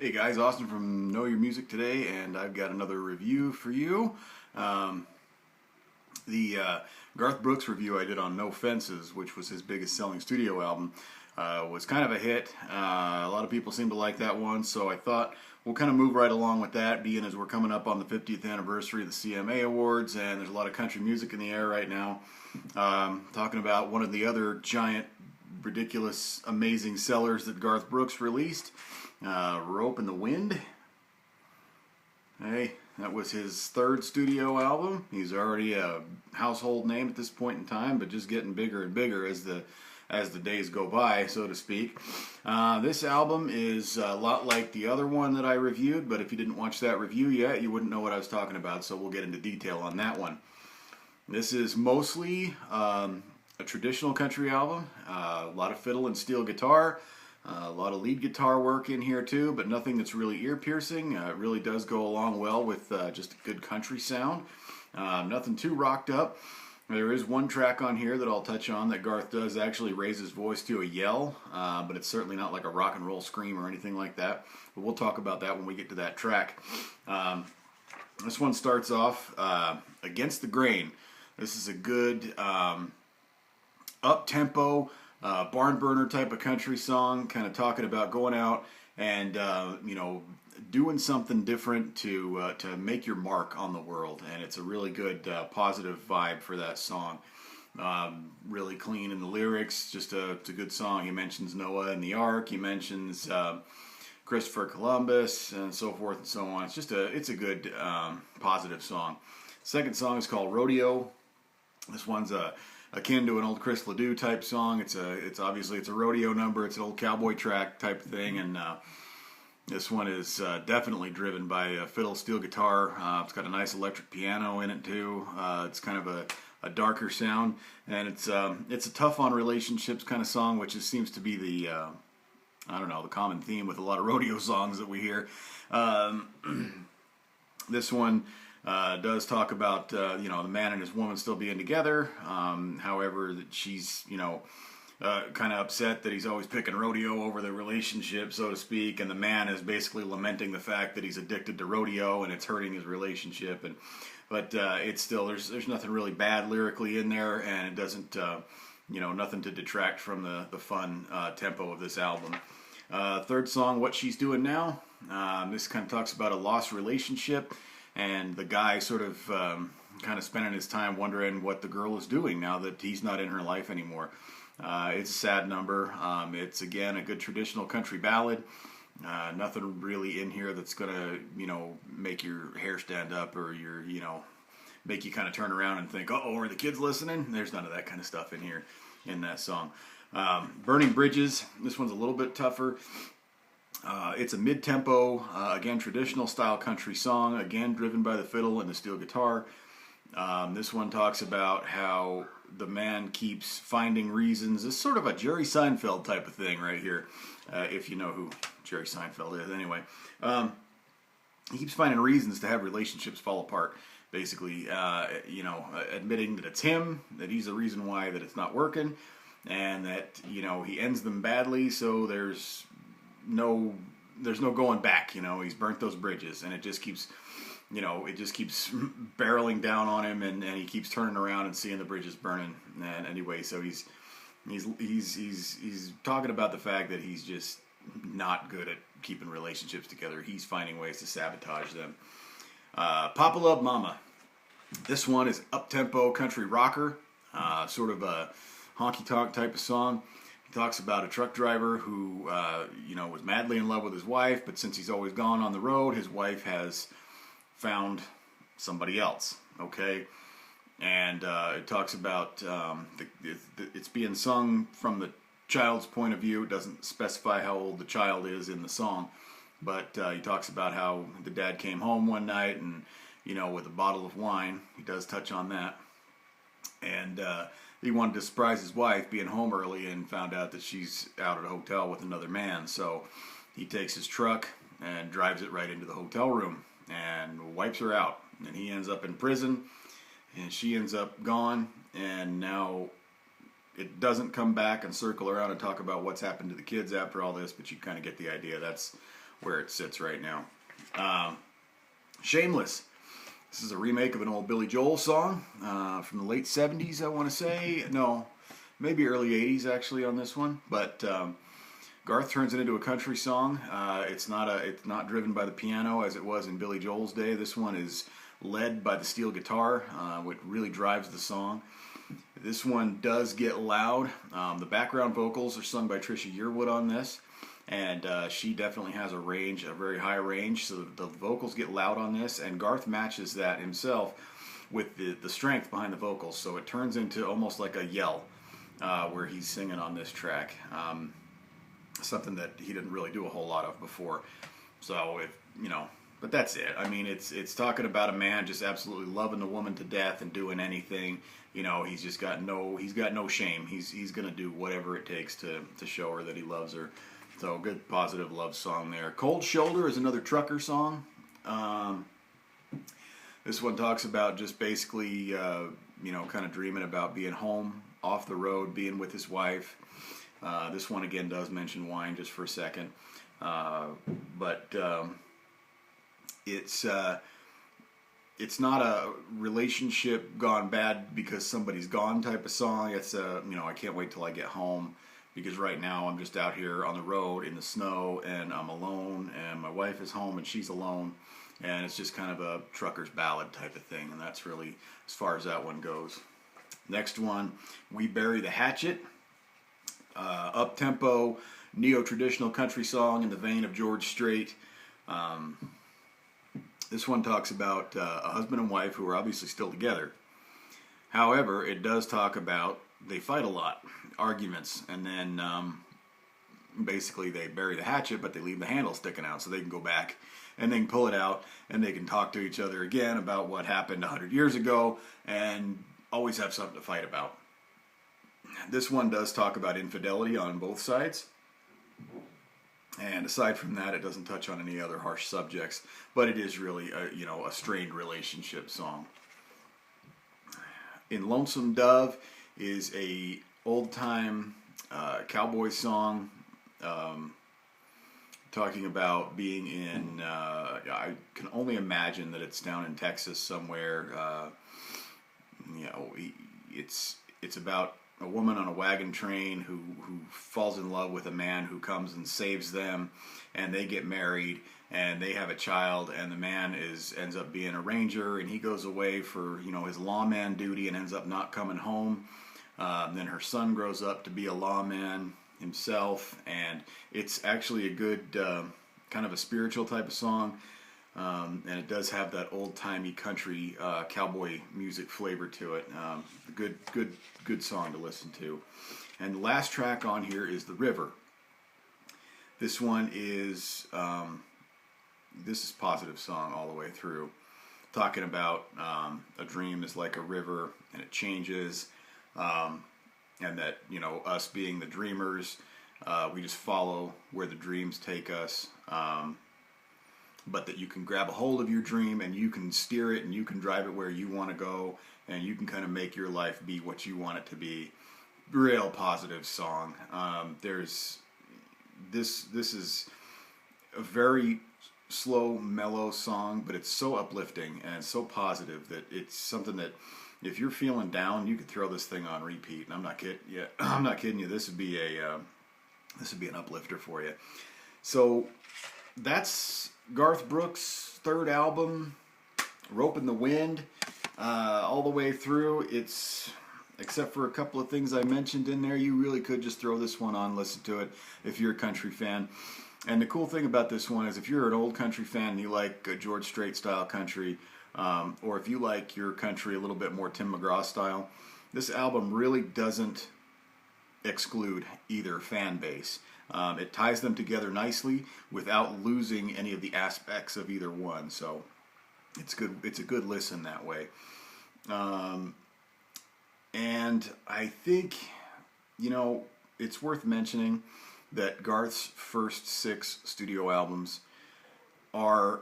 Hey guys, Austin from Know Your Music today, and I've got another review for you. The Garth Brooks review I did on No Fences, which was his biggest selling studio album, was kind of a hit. A lot of people seem to like that one, so I thought we'll kind of move right along with that, being as we're coming up on the 50th anniversary of the CMA Awards, and there's a lot of country music in the air right now. Talking about one of the other giant, ridiculous, amazing sellers that Garth Brooks released. Ropin The Wind. Hey, that was his third studio album. He's already a household name at this point in time, but just getting bigger and bigger as the days go by, so to speak. This album is a lot like the other one that I reviewed, but if you didn't watch that review yet, you wouldn't know what I was talking about, so we'll get into detail on that one. This is mostly a traditional country album, a lot of fiddle and steel guitar. A lot of lead guitar work in here too, but nothing that's really ear-piercing. It really does go along well with just a good country sound. Nothing too rocked up. There is one track on here that I'll touch on that Garth does actually raise his voice to a yell, but it's certainly not like a rock and roll scream or anything like that. But we'll talk about that when we get to that track. This one starts off Against the Grain. This is a good up-tempo, barn burner type of country song, kind of talking about going out and doing something different to make your mark on the world, and it's a really good positive vibe for that song. Really clean in the lyrics, just it's a good song. He mentions Noah and the Ark, he mentions Christopher Columbus, and so forth and so on. It's a good positive song. Second song is called Rodeo. This one's akin to an old Chris Ledoux type song. It's obviously a rodeo number. It's an old cowboy track type thing, and this one is definitely driven by fiddle steel guitar. It's got a nice electric piano in it too. It's kind of a darker sound, and it's a tough on relationships kind of song, which seems to be the the common theme with a lot of rodeo songs that we hear. This one does talk about the man and his woman still being together. However, that she's kind of upset that he's always picking rodeo over the relationship, so to speak, and the man is basically lamenting the fact that he's addicted to rodeo and it's hurting his relationship. But it's still there's nothing really bad lyrically in there, and it doesn't nothing to detract from the fun tempo of this album. Third song, What She's Doing Now. This kind of talks about a lost relationship, and the guy sort of kind of spending his time wondering what the girl is doing now that he's not in her life anymore. It's a sad number. It's, again, a good traditional country ballad. Nothing really in here that's going to, make your hair stand up or make you kind of turn around and think, uh-oh, are the kids listening? There's none of that kind of stuff in here in that song. Burning Bridges. This one's a little bit tougher. It's a mid-tempo, again, traditional style country song, again, driven by the fiddle and the steel guitar. This one talks about how the man keeps finding reasons. It's sort of a Jerry Seinfeld type of thing right here, if you know who Jerry Seinfeld is. Anyway, he keeps finding reasons to have relationships fall apart, basically, admitting that it's him, that he's the reason why that it's not working, and that, he ends them badly, so there's no going back. He's burnt those bridges, and it just keeps barreling down on him, and he keeps turning around and seeing the bridges burning. And anyway, so he's talking about the fact that he's just not good at keeping relationships together. He's finding ways to sabotage them. Papa Love Mama. This one is up-tempo country rocker, sort of a honky-tonk type of song. Talks about a truck driver who, was madly in love with his wife, but since he's always gone on the road, his wife has found somebody else, okay? And it talks about, it's being sung from the child's point of view. It doesn't specify how old the child is in the song, but he talks about how the dad came home one night and, with a bottle of wine. He does touch on that. And he wanted to surprise his wife being home early and found out that she's out at a hotel with another man. So he takes his truck and drives it right into the hotel room and wipes her out. And he ends up in prison, and she ends up gone. And now it doesn't come back and circle around and talk about what's happened to the kids after all this, but you kind of get the idea. That's where it sits right now. Shameless. This is a remake of an old Billy Joel song from the late 70s, I want to say. No, maybe early 80s actually on this one. But Garth turns it into a country song. It's not driven by the piano as it was in Billy Joel's day. This one is led by the steel guitar, which really drives the song. This one does get loud. The background vocals are sung by Trisha Yearwood on this. And she definitely has a range, a very high range, so the vocals get loud on this, and Garth matches that himself with the strength behind the vocals, so it turns into almost like a yell where he's singing on this track. Something that he didn't really do a whole lot of before. So, but that's it. I mean, it's talking about a man just absolutely loving the woman to death and doing anything. He's got no shame. He's going to do whatever it takes to show her that he loves her. So good positive love song there. Cold Shoulder is another trucker song. This one talks about just basically, kind of dreaming about being home, off the road, being with his wife. This one again does mention wine just for a second. But it's not a relationship gone bad because somebody's gone type of song. It's I can't wait till I get home. Because right now I'm just out here on the road in the snow and I'm alone and my wife is home and she's alone, and it's just kind of a trucker's ballad type of thing, and that's really as far as that one goes. Next one, We Bury the Hatchet, up-tempo, neo-traditional country song in the vein of George Strait. This one talks about a husband and wife who are obviously still together. However, it does talk about they fight a lot, arguments, and then basically they bury the hatchet, but they leave the handle sticking out so they can go back and they can pull it out and they can talk to each other again about what happened 100 years ago and always have something to fight about. This one does talk about infidelity on both sides. And aside from that, it doesn't touch on any other harsh subjects, but it is really a strained relationship song. In Lonesome Dove is a old-time cowboy song talking about being in, I can only imagine that it's down in Texas somewhere. It's about a woman on a wagon train who falls in love with a man who comes and saves them, and they get married and they have a child, and the man ends up being a ranger, and he goes away for his lawman duty and ends up not coming home. Then her son grows up to be a lawman himself, and it's actually a good kind of a spiritual type of song, and it does have that old-timey country cowboy music flavor to it. Good song to listen to. And the last track on here is The River. This one is positive song all the way through, talking about a dream is like a river and it changes. And that, us being the dreamers, we just follow where the dreams take us, but that you can grab a hold of your dream and you can steer it and you can drive it where you want to go, and you can kind of make your life be what you want it to be. Real positive song. This is a very slow, mellow song, but it's so uplifting and it's so positive that it's something that if you're feeling down, you could throw this thing on repeat. And I'm not kidding you. I'm not kidding you. This would be an uplifter for you. So that's Garth Brooks' third album, Ropin The Wind, all the way through. It's, except for a couple of things I mentioned in there, you really could just throw this one on, listen to it if you're a country fan. And the cool thing about this one is if you're an old country fan and you like George Strait style country, or if you like your country a little bit more Tim McGraw style, this album really doesn't exclude either fan base. It ties them together nicely without losing any of the aspects of either one. So it's good. It's a good listen that way. And I think, it's worth mentioning that Garth's first 6 studio albums are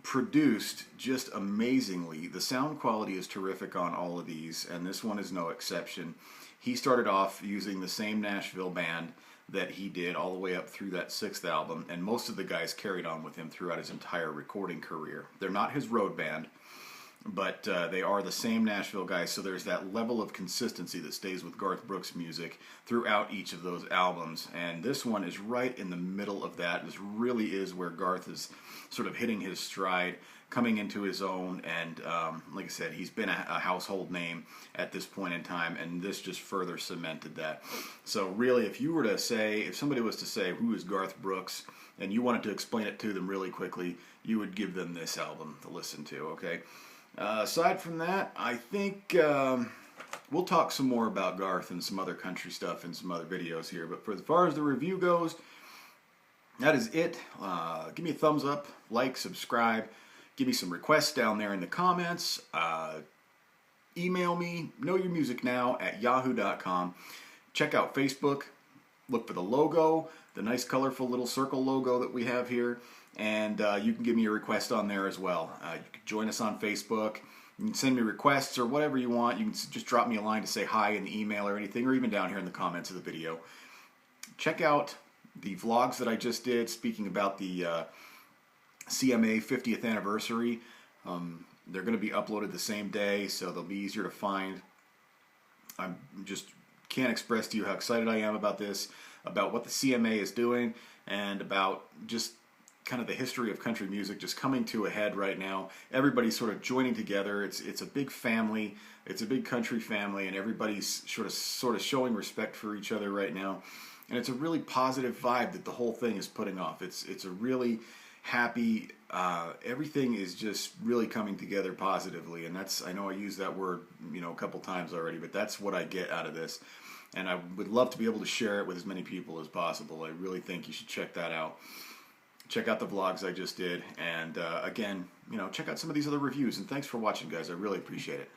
produced just amazingly. The sound quality is terrific on all of these, and this one is no exception. He started off using the same Nashville band that he did all the way up through that 6th album, and most of the guys carried on with him throughout his entire recording career. They're not his road band, but they are the same Nashville guys, so there's that level of consistency that stays with Garth Brooks music throughout each of those albums, and this one is right in the middle of that. This really is where Garth is sort of hitting his stride, coming into his own, and like I said, he's been a household name at this point in time, and this just further cemented that. So really, if somebody was to say, who is Garth Brooks, and you wanted to explain it to them really quickly, you would give them this album to listen to, okay? Aside from that, I think we'll talk some more about Garth and some other country stuff in some other videos here. But for as far as the review goes, that is it. Give me a thumbs up, like, subscribe. Give me some requests down there in the comments. Email me, knowyourmusicnow@yahoo.com. Check out Facebook. Look for the logo, the nice colorful little circle logo that we have here. And you can give me a request on there as well. You can join us on Facebook. You can send me requests or whatever you want. You can just drop me a line to say hi in the email or anything, or even down here in the comments of the video. Check out the vlogs that I just did speaking about the CMA 50th anniversary. They're going to be uploaded the same day, so they'll be easier to find. I just can't express to you how excited I am about this, about what the CMA is doing, and about just kind of the history of country music just coming to a head right now. Everybody's sort of joining together. It's a big family. It's a big country family, and everybody's sort of showing respect for each other right now. And it's a really positive vibe that the whole thing is putting off. It's a really happy. Everything is just really coming together positively, and I know I used that word a couple times already, but that's what I get out of this. And I would love to be able to share it with as many people as possible. I really think you should check that out. Check out the vlogs I just did, and again, check out some of these other reviews, and thanks for watching, guys. I really appreciate it.